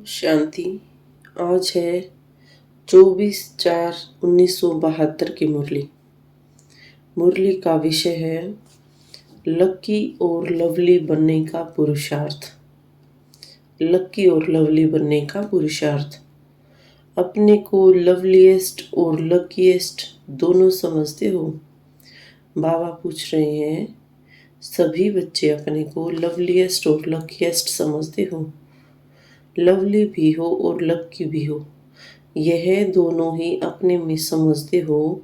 शांति। आज है 24/4/1972 की मुरली। मुरली का विषय है लकी और लवली बनने का पुरुषार्थ। लकी और लवली बनने का पुरुषार्थ। अपने को लवलीएस्ट और लकीएस्ट दोनों समझते हो? बाबा पूछ रहे हैं, सभी बच्चे अपने को लवलीएस्ट और लकीएस्ट समझते हो? लवली भी हो और लकी भी हो, यह दोनों ही अपने में समझते हो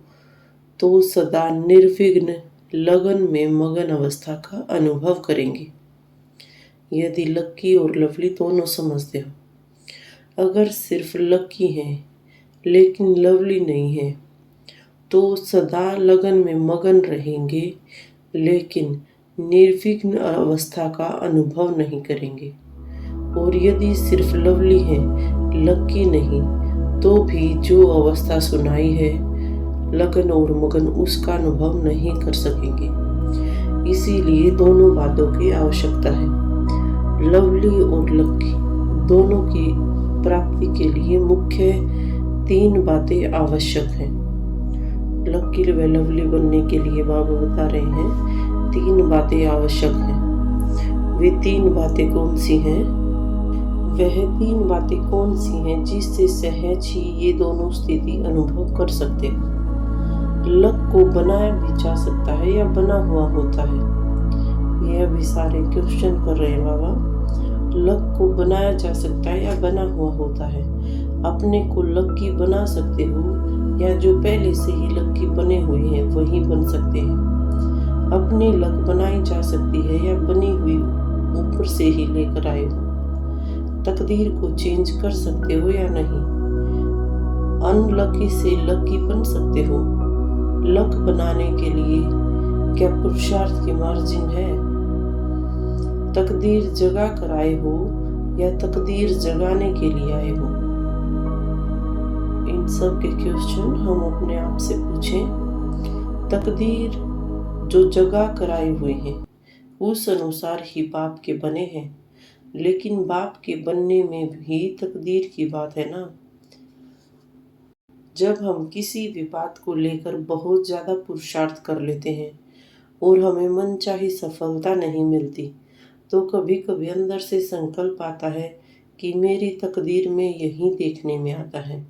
तो सदा निर्विघ्न लगन में मगन अवस्था का अनुभव करेंगे। यदि लकी और लवली दोनों समझते हो, अगर सिर्फ लकी है लेकिन लवली नहीं है तो सदा लगन में मगन रहेंगे लेकिन निर्विघ्न अवस्था का अनुभव नहीं करेंगे। और यदि सिर्फ लवली है, लकी नहीं, तो भी जो अवस्था सुनाई है लगन और मगन उसका अनुभव नहीं कर सकेंगे। इसीलिए दोनों बातों की आवश्यकता है। लवली और लकी दोनों की प्राप्ति के लिए मुख्य 3 बातें आवश्यक हैं। लकी व लवली बनने के लिए बाबा बता रहे हैं 3 बातें आवश्यक हैं। वे 3 बातें कौन सी हैं? वह 3 बातें कौन सी हैं जिससे सहज ही ये दोनों स्थिति अनुभव कर सकते हैं। लक को बनाया भी जा सकता है या बना हुआ होता है। ये अभी सारे क्वेश्चन कर रहे हैं बाबा। लक को बनाया जा सकता है या बना हुआ होता है। अपने को लकी बना सकते हो या जो पहले से ही लकी बने हुए हैं वही बन सकते हैं। अपनी लक बनाई जा सकती है या बनी हुई ऊपर से ही लेकर आए हो। तकदीर को चेंज कर सकते हो या नहीं। अनलकी से लकी बन सकते हो। लक बनाने के लिए क्या पुरुषार्थ की मार्जिन है? तकदीर जगा कर आए हो या तकदीर जगाने के लिए आए हो? इन सब के क्वेश्चन हम अपने आप से पूछें। तकदीर जो जगा कर आए हुए हैं उस अनुसार ही बाप के बने हैं, लेकिन बाप के बनने में भी तकदीर की बात है ना। जब हम किसी भी बात को लेकर बहुत ज्यादा पुरुषार्थ कर लेते हैं और हमें मनचाही सफलता नहीं मिलती तो कभी कभी अंदर से संकल्प आता है कि मेरी तकदीर में यही देखने में आता है।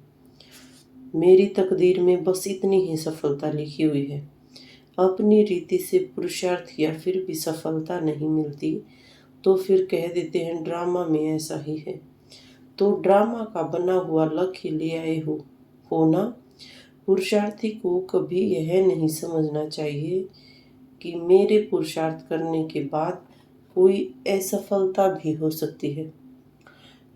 मेरी तकदीर में बस इतनी ही सफलता लिखी हुई है। अपनी रीति से पुरुषार्थ किया फिर भी सफलता नहीं मिलती तो फिर कह देते हैं ड्रामा में ऐसा ही है। तो ड्रामा का बना हुआ लक ही ले आए हो ना। पुरुषार्थी को कभी यह नहीं समझना चाहिए कि मेरे पुरुषार्थ करने के बाद कोई असफलता भी हो सकती है।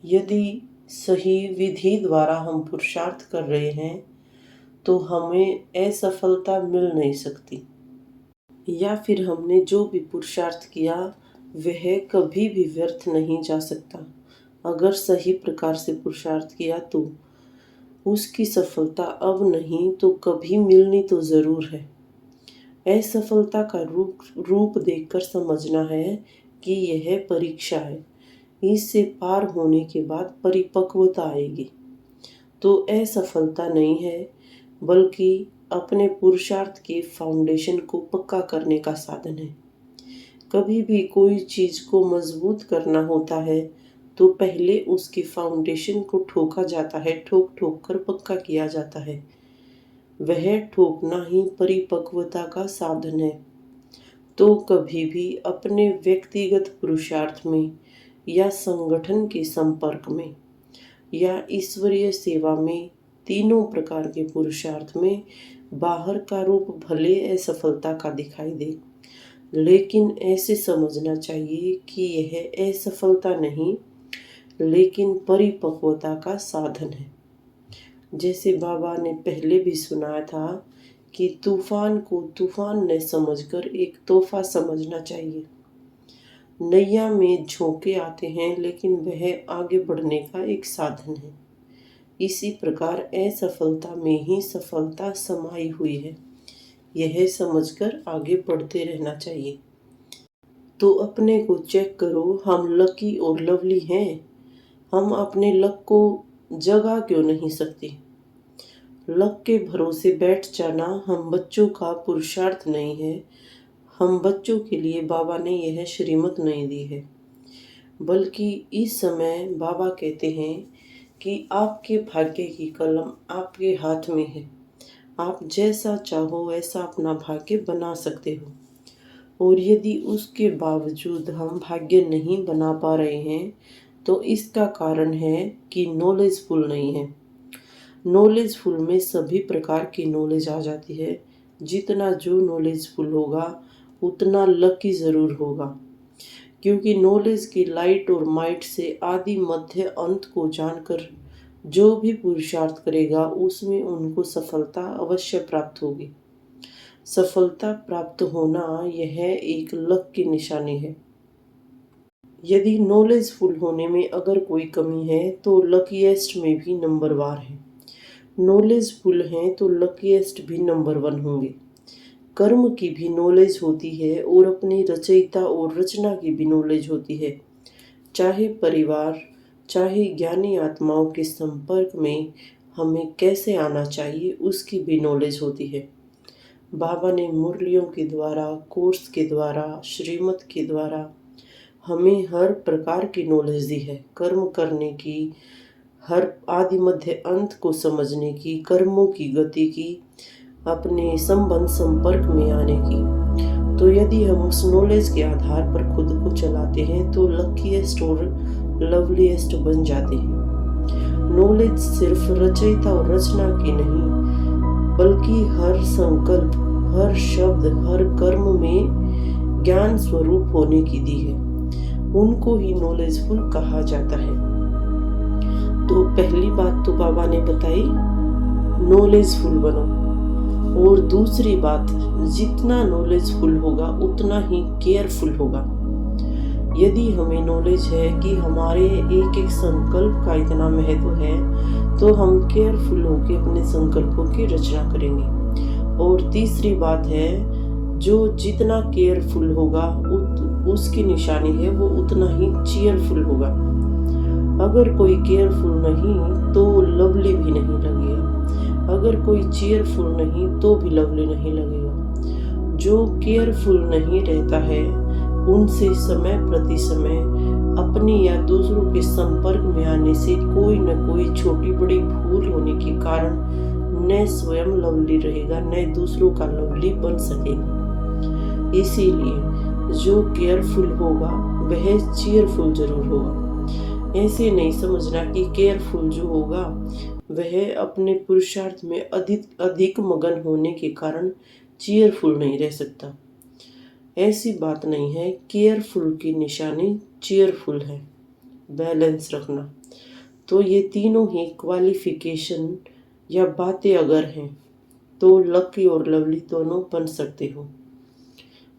यदि सही विधि द्वारा हम पुरुषार्थ कर रहे हैं तो हमें असफलता मिल नहीं सकती। या फिर हमने जो भी पुरुषार्थ किया वह कभी भी व्यर्थ नहीं जा सकता। अगर सही प्रकार से पुरुषार्थ किया तो उसकी सफलता अब नहीं तो कभी मिलनी तो जरूर है। असफलता का रूप देखकर समझना है कि यह परीक्षा है। इससे पार होने के बाद परिपक्वता आएगी। तो असफलता नहीं है बल्कि अपने पुरुषार्थ के फाउंडेशन को पक्का करने का साधन है। कभी भी कोई चीज को मजबूत करना होता है तो पहले उसके फाउंडेशन को ठोका जाता है, ठोक ठोक कर पक्का किया जाता है। वह ठोकना ही परिपक्वता का साधन है। तो कभी भी अपने व्यक्तिगत पुरुषार्थ में या संगठन के संपर्क में या ईश्वरीय सेवा में, तीनों प्रकार के पुरुषार्थ में बाहर का रूप भले असफलता का दिखाई दे, लेकिन ऐसे समझना चाहिए कि यह असफलता नहीं लेकिन परिपक्वता का साधन है। जैसे बाबा ने पहले भी सुनाया था कि तूफान को तूफान न समझकर एक तोहफा समझना चाहिए। नैया में झोंके आते हैं लेकिन वह आगे बढ़ने का एक साधन है। इसी प्रकार असफलता में ही सफलता समाई हुई है, यह समझकर आगे बढ़ते रहना चाहिए। तो अपने को चेक करो, हम लकी और लवली हैं। हम अपने लक को जगा क्यों नहीं सकते? लक के भरोसे बैठ जाना हम बच्चों का पुरुषार्थ नहीं है। हम बच्चों के लिए बाबा ने यह श्रीमत नहीं दी है, बल्कि इस समय बाबा कहते हैं कि आपके भाग्य की कलम आपके हाथ में है। आप जैसा चाहो वैसा अपना भाग्य बना सकते हो। और यदि उसके बावजूद हम भाग्य नहीं बना पा रहे हैं, तो इसका कारण है कि नॉलेजफुल नहीं है। नॉलेजफुल में सभी प्रकार की नॉलेज आ जाती है। जितना जो नॉलेजफुल होगा उतना लकी ज़रूर होगा, क्योंकि नॉलेज की लाइट और माइट से आदि मध्य अंत को जानकर जो भी पुरुषार्थ करेगा उसमें उनको सफलता अवश्य प्राप्त होगी। सफलता प्राप्त होना यह एक लक की निशानी है। यदि नॉलेजफुल होने में अगर कोई कमी है तो लकीएस्ट में भी नंबर 1 है। नॉलेजफुल हैं तो लकीएस्ट भी नंबर 1 होंगे। कर्म की भी नॉलेज होती है और अपनी रचयिता और रचना की भी नॉलेज होती है। चाहे परिवार, चाहे ज्ञानी आत्माओं के संपर्क में हमें कैसे आना चाहिए उसकी भी नॉलेज होती है। बाबा ने मुरलियों के द्वारा, कोर्स के द्वारा, श्रीमत के द्वारा हमें हर प्रकार की नॉलेज दी है। कर्म करने की, हर आदि मध्य अंत को समझने की, कर्मों की गति की, अपने संबंध संपर्क में आने की। तो यदि हम उस नॉलेज के आधार पर खुद को चलाते हैं तो लकीएस्ट और लवलीएस्ट बन जाते हैं। नॉलेज सिर्फ रचयिता और रचना की नहीं, बल्कि हर संकल्प, हर शब्द, हर कर्म में ज्ञान स्वरूप होने की दी है। उनको ही नॉलेजफुल कहा जाता है। तो पहली बात तो बाबा ने बताई, नॉलेजफुल बनो। और दूसरी बात, जितना नॉलेजफुल होगा उतना ही केयरफुल होगा। यदि हमें नॉलेज है कि हमारे एक एक संकल्प का इतना महत्व है, तो हम केयरफुल होकर अपने संकल्पों की रचना करेंगे। और तीसरी बात है, जो जितना केयरफुल होगा उसकी निशानी है वो उतना ही चीयरफुल होगा। अगर कोई केयरफुल नहीं तो लवली भी नहीं लगेगा। अगर कोई चीयरफुल नहीं तो भी लवली नहीं लगेगा। जो केयरफुल नहीं रहता है उनसे समय प्रति समय अपनी या दूसरों के संपर्क में आने से कोई न कोई छोटी बड़ी भूल होने के कारण न स्वयं लवली रहेगा, न दूसरों का लवली बन सकेगा। इसीलिए जो केयरफुल होगा वह चीयरफुल जरूर होगा। ऐसे नहीं समझना कि केयरफुल जो होगा वह अपने पुरुषार्थ में अधिक मगन होने के कारण चीयरफुल नहीं रह सकता। ऐसी बात नहीं है। केयरफुल की निशानी चीयरफुल है, बैलेंस रखना। तो ये तीनों ही क्वालिफिकेशन या बातें अगर हैं तो लकी और लवली दोनों बन सकते हो।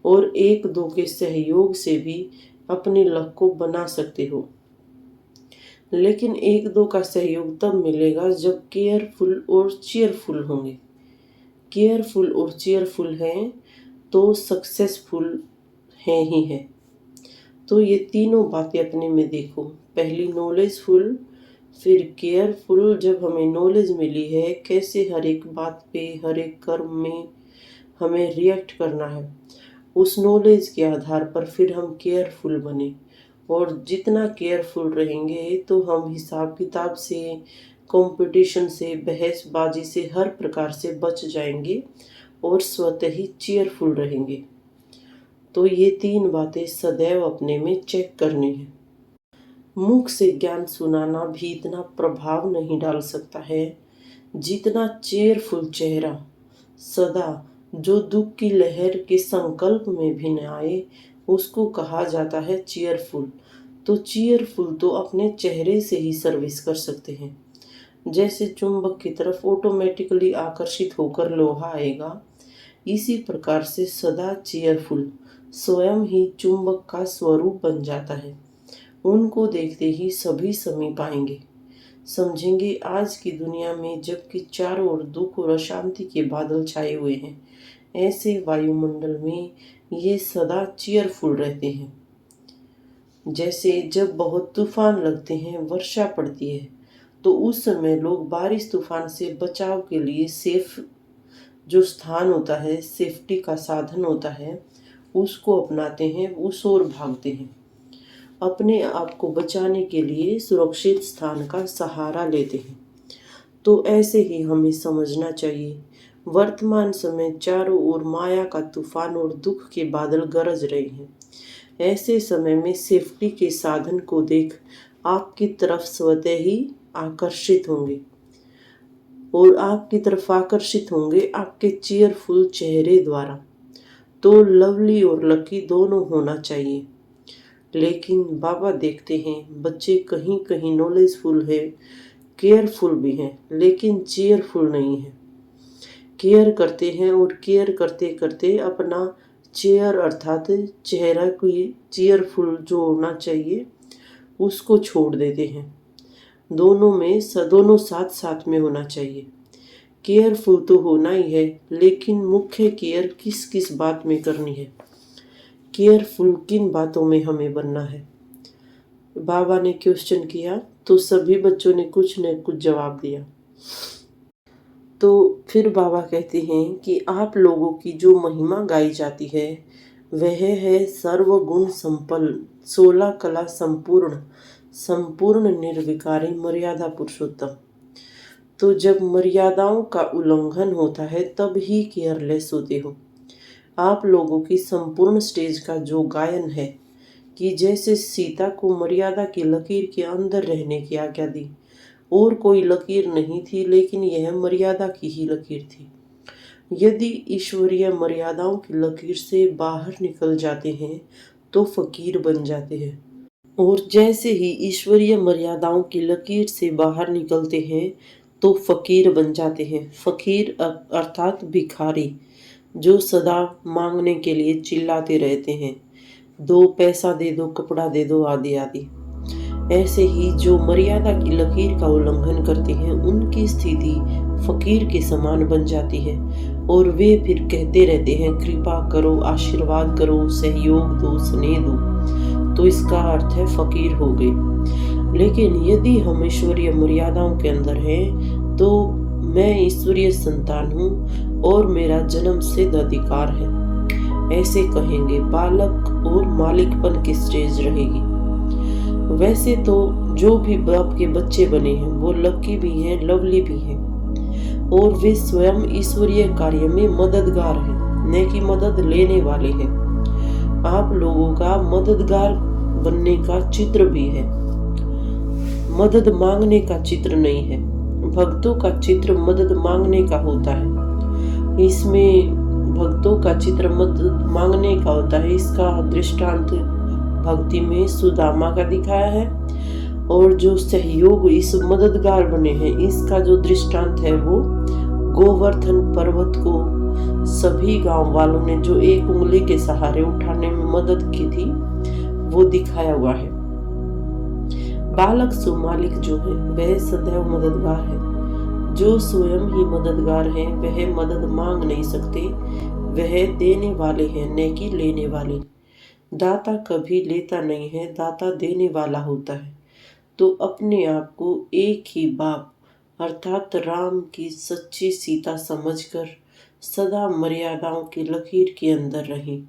और एक दो के सहयोग से भी अपने लक को बना सकते हो। लेकिन एक दो का सहयोग तब मिलेगा जब केयरफुल और चीयरफुल होंगे। केयरफुल और चीयरफुल हैं तो सक्सेसफुल हैं ही हैं। तो ये तीनों बातें अपने में देखो। पहली नॉलेजफुल, फिर केयरफुल। जब हमें नॉलेज मिली है कैसे हर एक बात पे, हर एक कर्म में हमें रिएक्ट करना है, उस नॉलेज के आधार पर फिर हम केयरफुल बने। और जितना केयरफुल रहेंगे तो हम हिसाब किताब से, कंपटीशन से, बहसबाजी से, हर प्रकार से बच जाएंगे और स्वतः ही चीयरफुल रहेंगे। तो ये 3 बातें सदैव अपने में चेक करनी है। मुख से ज्ञान सुनाना भी इतना प्रभाव नहीं डाल सकता है जितना चेयरफुल चेहरा। सदा जो दुख की लहर के संकल्प में भी न आए उसको कहा जाता है चीयरफुल। तो चीयरफुल तो अपने चेहरे से ही सर्विस कर सकते हैं। जैसे चुंबक की तरफ ऑटोमेटिकली आकर्षित होकर लोहा आएगा, इसी प्रकार से सदा चीयरफुल स्वयं ही चुंबक का स्वरूप बन जाता है। उनको देखते ही सभी समीप आएंगे, समझेंगे आज की दुनिया में जबकि चारों ओर दुख और अशांति के बादल छाए हुए हैं, ऐसे वायुमंडल में ये सदा चीयरफुल रहते हैं। जैसे जब बहुत तूफान लगते हैं, वर्षा पड़ती है, तो उस समय लोग बारिश तूफान से बचाव के लिए सेफ जो स्थान होता है, सेफ्टी का साधन होता है, उसको अपनाते हैं, उस ओर भागते हैं। अपने आप को बचाने के लिए सुरक्षित स्थान का सहारा लेते हैं। तो ऐसे ही हमें समझना चाहिए। वर्तमान समय चारों ओर माया का तूफान और दुख के बादल गरज रहे हैं। ऐसे समय में सेफ्टी के साधन को देख आपकी तरफ स्वतः ही आकर्षित होंगे और आपकी तरफ आकर्षित होंगे आपके चीयरफुल चेहरे द्वारा। तो लवली और लकी दोनों होना चाहिए। लेकिन बाबा देखते हैं बच्चे कहीं कहीं नॉलेजफुल है, केयरफुल भी हैं, लेकिन चीयरफुल नहीं है। केयर करते हैं और केयर करते करते अपना चेयर अर्थात चेहरा की चीयरफुल जो होना चाहिए उसको छोड़ देते हैं। दोनों साथ साथ में होना चाहिए। केयरफुल तो होना ही है, लेकिन मुख्य केयर किस किस बात में करनी है, केयरफुल किन बातों में हमें बनना है। बाबा ने क्वेश्चन किया तो सभी बच्चों ने कुछ न कुछ जवाब दिया। तो फिर बाबा कहते हैं कि आप लोगों की जो महिमा गाई जाती है वह है सर्वगुण संपन्न, 16 कला संपूर्ण, संपूर्ण निर्विकारी मर्यादा पुरुषोत्तम। तो जब मर्यादाओं का उल्लंघन होता है तब ही केयरलेस होते हो। आप लोगों की संपूर्ण स्टेज का जो गायन है कि जैसे सीता को मर्यादा की लकीर के अंदर रहने की आज्ञा दी, और कोई लकीर नहीं थी, लेकिन यह मर्यादा की ही लकीर थी। यदि ईश्वरीय मर्यादाओं की लकीर से बाहर निकल जाते हैं तो फकीर बन जाते हैं, और जैसे ही ईश्वरीय मर्यादाओं की लकीर से बाहर निकलते हैं तो फकीर बन जाते हैं। फकीर अर्थात भिखारी, जो सदा मांगने के लिए चिल्लाते रहते हैं, दो पैसा दे दो, कपड़ा दे दो, आदि आदि। ऐसे ही जो मर्यादा की लकीर का उल्लंघन करते हैं उनकी स्थिति फकीर के समान बन जाती है, और वे फिर कहते रहते हैं कृपा करो, आशीर्वाद करो, सहयोग दो, स्नेह दो। तो इसका अर्थ है फकीर हो गए। लेकिन यदि हम ईश्वरीय मर्यादाओं के अंदर हैं तो मैं ईश्वरीय संतान हूँ और मेरा जन्म सिद्ध अधिकार है, ऐसे कहेंगे, बालक और मालिकपन की स्टेज रहेगी। वैसे तो जो भी बाप के बच्चे बने हैं वो लकी भी हैं, लवली भी हैं, और वे स्वयं ईश्वरीय कार्य में मददगार हैं, न कि मदद लेने वाले हैं। आप लोगों का मददगार बनने का चित्र भी है, मदद मांगने का चित्र नहीं है। भक्तों का चित्र मदद मांगने का होता है, इसमें भक्तों का चित्र मदद मांगने का होता है। इसका दृष्टांत भक्ति में सुदामा का दिखाया है, और जो सहयोग इस मददगार बने हैं इसका जो दृष्टांत है वो गोवर्धन पर्वत को सभी गांव वालों ने जो एक उंगली के सहारे उठाने में मदद की थी वो दिखाया हुआ है। बालक सुमालिक जो है वह सदैव मददगार है। जो स्वयं ही मददगार है वह मदद मांग नहीं सकते, वह देने वाले हैं न कि लेने वाले। दाता कभी लेता नहीं है, दाता देने वाला होता है। तो अपने आप को एक ही बाप अर्थात राम की सच्ची सीता समझकर सदा मर्यादाओं की लकीर के अंदर रहें,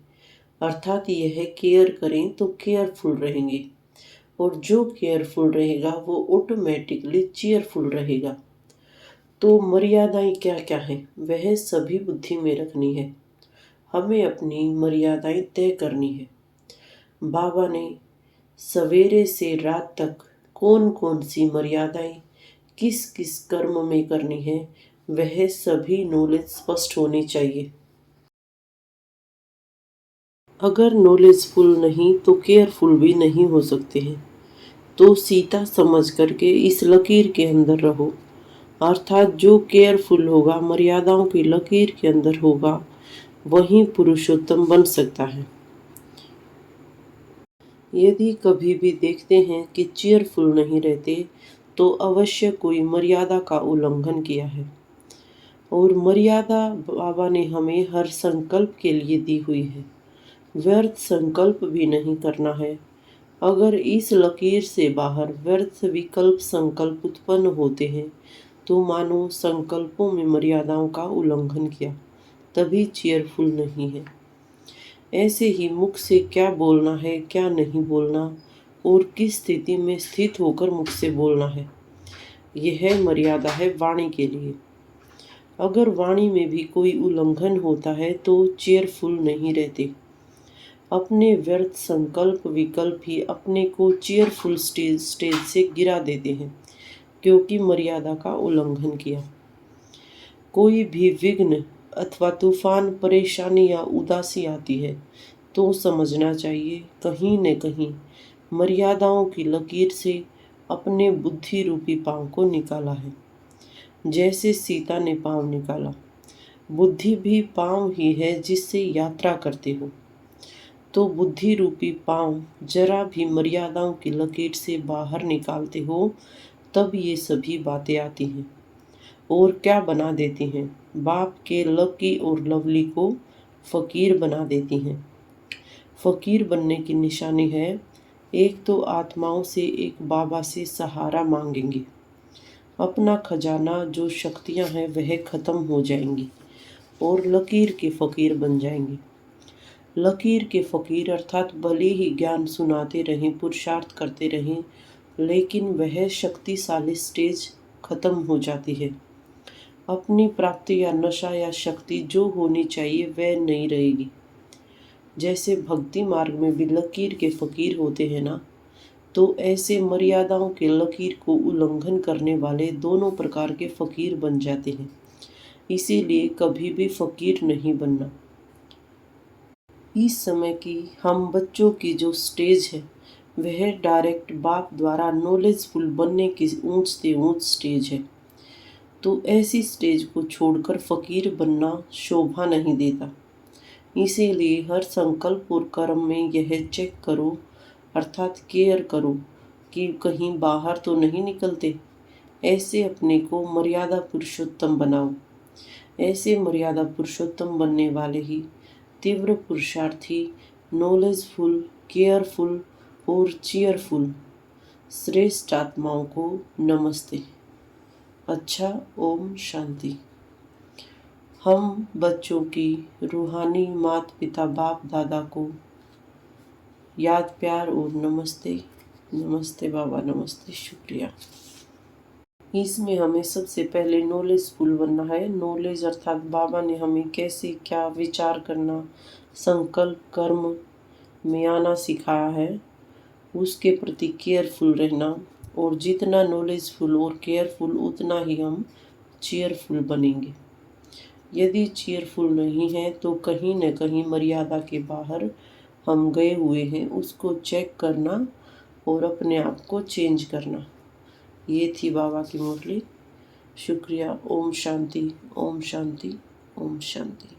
अर्थात यह केयर करें तो केयरफुल रहेंगे, और जो केयरफुल रहेगा वो ऑटोमेटिकली चीयरफुल रहेगा। तो मर्यादाएं क्या क्या हैं वह सभी बुद्धि में रखनी है। हमें अपनी मर्यादाएं तय करनी है। बाबा ने सवेरे से रात तक कौन कौन सी मर्यादाएं किस किस कर्म में करनी है वह सभी नॉलेज स्पष्ट होनी चाहिए। अगर नॉलेजफुल नहीं तो केयरफुल भी नहीं हो सकते हैं। तो सीता समझ करके इस लकीर के अंदर रहो, अर्थात जो केयरफुल होगा, मर्यादाओं की लकीर के अंदर होगा, वही पुरुषोत्तम बन सकता है। यदि कभी भी देखते हैं कि चीयरफुल नहीं रहते तो अवश्य कोई मर्यादा का उल्लंघन किया है। और मर्यादा बाबा ने हमें हर संकल्प के लिए दी हुई है। व्यर्थ संकल्प भी नहीं करना है, अगर इस लकीर से बाहर व्यर्थ विकल्प संकल्प उत्पन्न होते हैं तो मानो संकल्पों में मर्यादाओं का उल्लंघन किया, तभी चेयरफुल नहीं है। ऐसे ही मुख से क्या बोलना है, क्या नहीं बोलना और किस स्थिति में स्थित होकर मुख से बोलना है, यह मर्यादा है वाणी के लिए। अगर वाणी में भी कोई उल्लंघन होता है तो चेयरफुल नहीं रहते। अपने व्यर्थ संकल्प विकल्प ही अपने को चेयरफुल स्टेज से गिरा देते हैं, क्योंकि मर्यादा का उल्लंघन किया। कोई भी विघ्न अथवा तूफान, परेशानी या उदासी आती है तो समझना चाहिए कहीं न कहीं मर्यादाओं की लकीर से अपने बुद्धि रूपी पांव को निकाला है। जैसे सीता ने पांव निकाला, बुद्धि भी पांव ही है जिससे यात्रा करते हो। तो बुद्धि रूपी पांव जरा भी मर्यादाओं की लकीर से बाहर निकालते हो तब ये सभी बातें आती हैं और क्या बना देती हैं, बाप के लकी और लवली को फकीर बना देती हैं। फकीर बनने की निशानी है, एक तो आत्माओं से एक बाबा से सहारा मांगेंगे, अपना खजाना जो शक्तियां हैं वह खत्म हो जाएंगी और लकीर के फकीर बन जाएंगे। लकीर के फकीर अर्थात भले ही ज्ञान सुनाते रहें, पुरुषार्थ करते रहें, लेकिन वह शक्तिशाली स्टेज खत्म हो जाती है। अपनी प्राप्ति या नशा या शक्ति जो होनी चाहिए वह नहीं रहेगी। जैसे भक्ति मार्ग में भी लकीर के फकीर होते हैं ना, तो ऐसे मर्यादाओं के लकीर को उल्लंघन करने वाले दोनों प्रकार के फकीर बन जाते हैं। इसीलिए कभी भी फकीर नहीं बनना। इस समय की हम बच्चों की जो स्टेज है वह डायरेक्ट बाप द्वारा नॉलेजफुल बनने की ऊंच से ऊंच स्टेज है। तो ऐसी स्टेज को छोड़कर फकीर बनना शोभा नहीं देता। इसीलिए हर संकल्प और कर्म में यह चेक करो, अर्थात केयर करो कि कहीं बाहर तो नहीं निकलते। ऐसे अपने को मर्यादा पुरुषोत्तम बनाओ। ऐसे मर्यादा पुरुषोत्तम बनने वाले ही तीव्र पुरुषार्थी, नॉलेजफुल, केयरफुल और चीयरफुल श्रेष्ठ आत्माओं को नमस्ते। अच्छा, ओम शांति। हम बच्चों की रूहानी माता पिता बाप दादा को याद, प्यार और नमस्ते। नमस्ते बाबा, नमस्ते, शुक्रिया। इसमें हमें सबसे पहले नॉलेजफुल बनना है। नॉलेज अर्थात बाबा ने हमें कैसे क्या विचार करना, संकल्प कर्म में आना सिखाया है, उसके प्रति केयरफुल रहना। और जितना नॉलेजफुल और केयरफुल उतना ही हम चीयरफुल बनेंगे। यदि चीयरफुल नहीं है तो कहीं न कहीं मर्यादा के बाहर हम गए हुए हैं, उसको चेक करना और अपने आप को चेंज करना। ये थी बाबा की मुरली। शुक्रिया। ओम शांति, ओम शांति, ओम शांति।